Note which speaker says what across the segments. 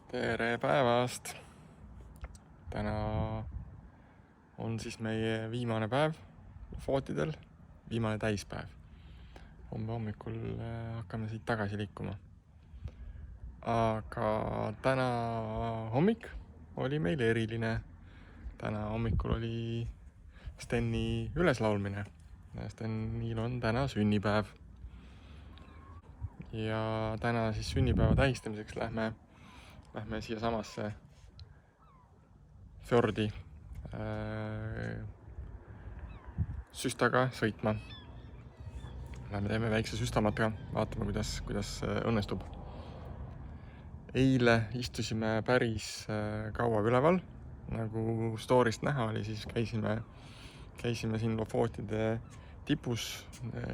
Speaker 1: Tere päevast! Täna on siis meie viimane päev footidel, viimane täispäev. Homme hommikul hakkame siit tagasi liikuma. Aga täna hommik oli meil eriline. Täna hommikul oli Steni üleslaulmine. Stenil on täna sünnipäev. Ja täna siis sünnipäeva tähistamiseks lähme siia samasse fjordi süstaga sõitma. Lähme teeme väikse süstamatka, vaatame, kuidas õnnestub. Eile istusime päris kaua üleval, nagu story'st näha oli, siis käisime siin Lofootide tipus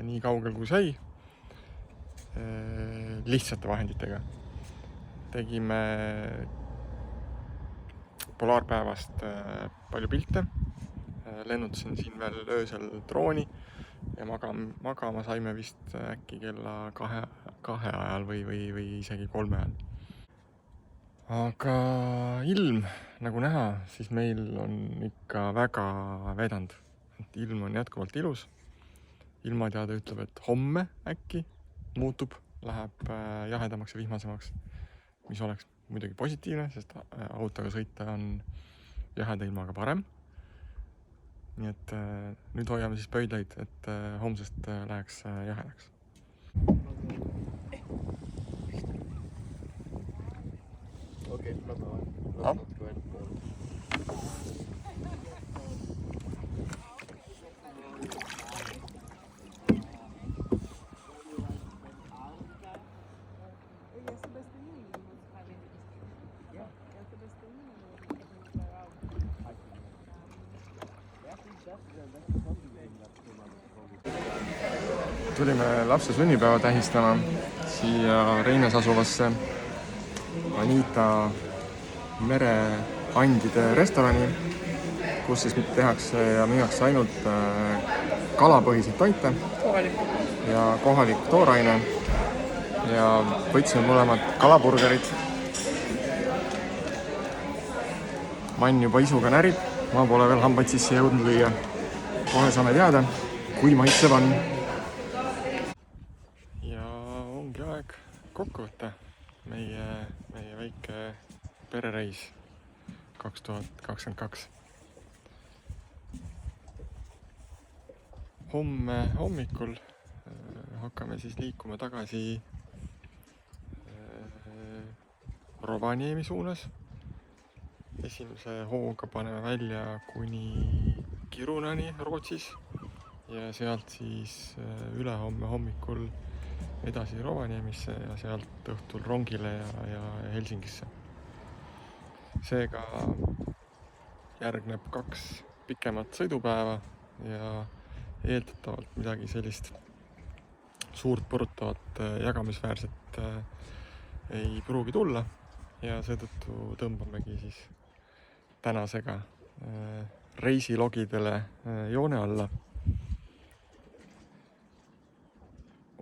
Speaker 1: nii kaugel kui sai, lihtsate vahenditega. Tegime polaarpäevast palju pilte, lennutasin siin veel öösel drooni ja magama saime vist äkki kella 2 ajal või isegi 3 ajal. Aga ilm, nagu näha, siis meil on ikka väga vedanud. Ilm on jätkuvalt ilus. Ilmateade ütleb, et homme äkki muutub, läheb jahedamaks ja vihmasemaks, mis oleks muidugi positiivne, sest autoga sõita on jaheda ilmaga parem. Nii et nüüd hoiame siis pöidlaid, et homsest läheks jahedaks.
Speaker 2: Okei,
Speaker 1: Tulime lapse sünnipäeva tähistama siia Reines asuvasse Anita mereandide restorani, kus siis tehakse ja müüakse ainult kalapõhiseid toite ja kohalik tooraine. Ja võtsime mõlemad kalaburgerid. Mann juba isuga närib, ma pole veel hambaid sisse jõudnud lüüa. Kohe saame teada, kui maitsev on. Ja ongi aeg kokku võtta meie väike perereis 2022. Homme hommikul hakkame siis liikuma tagasi Rovaniemi suunas. Esimese hooga paneme välja kuni Kirunani Rootsis ja sealt siis ülehomme hommikul edasi Rovaniemisse ja sealt õhtul rongile ja Helsingisse. Seega järgneb 2 pikemat sõidupäeva ja eeldatavalt midagi sellist suurt põrutavat jagamisväärset ei pruugi tulla ja seetõttu tõmbamegi siis tänasega reisilogidele joone alla.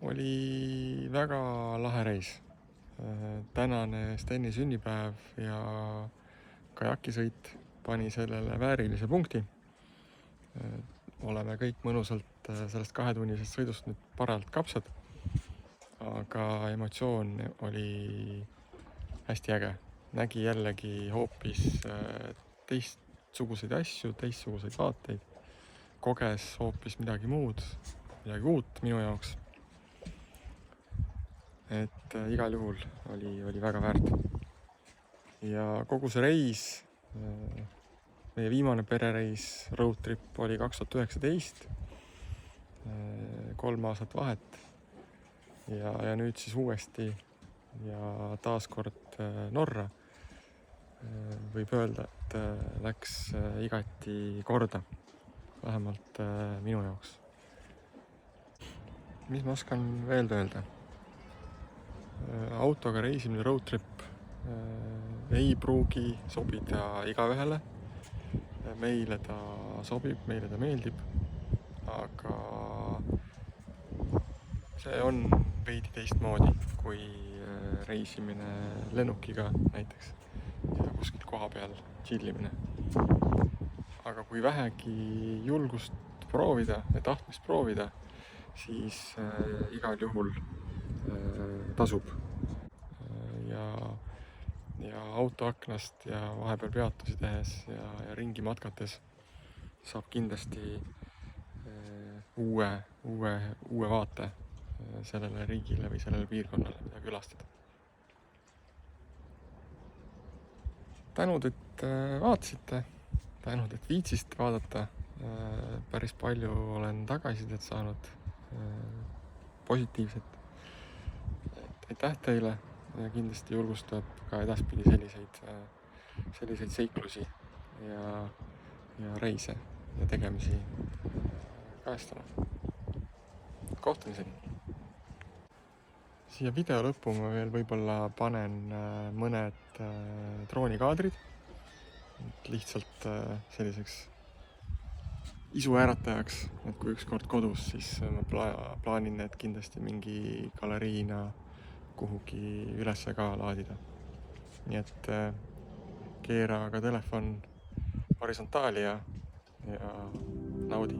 Speaker 1: Oli väga lahe reis. Tänane Steni sünnipäev ja kajakisõit pani sellele väärilise punkti. Oleme kõik mõnusalt sellest 2-tunnisest sõidust nüüd paralt kapsad, aga emotsioon oli hästi äge. Nägi jällegi hoopis teistsuguseid asju, teistsuguseid vaateid, koges hoopis midagi muud, midagi uut minu jaoks. Et igal juhul oli väga väärt. Ja kogu see reis, meie viimane perereis, road trip oli 2019, 3 aastat vahet ja nüüd siis uuesti ja taaskord Norra. Võib öelda, et läks igati korda, vähemalt minu jaoks. Mis ma oskan veel öelda? Autoga reisimine road trip ei pruugi sobida igaühele. Meile ta sobib, meile ta meeldib, aga see on veidi teistmoodi kui reisimine lennukiga näiteks. ja kuskil koha peal chillimine. aga kui vähegi julgust proovida ja tahtmist proovida, siis igal juhul tasub. Ja autoaknast ja vahepeal peatusi tehes ja ringi matkates saab kindlasti uue vaate sellele riigile või sellele piirkonnale, mida külastada. Tänud, et vaatasite, tänud, et viitsisite vaadata. Päris palju olen tagasisidet saanud, positiivset. Aitäh teile ja kindlasti julgustab ka edaspidi selliseid seiklusi ja reise ja tegemisi kajastama. Kohtumiseni! Siia video lõppu ma veel võib-olla panen mõned droonikaadrid, lihtsalt selliseks isuäratajaks, et kui ükskord kodus, siis ma plaanin need kindlasti mingi galeriina kuhugi üles ka laadida. Nii et keera ka telefon horisontaali ja naudi.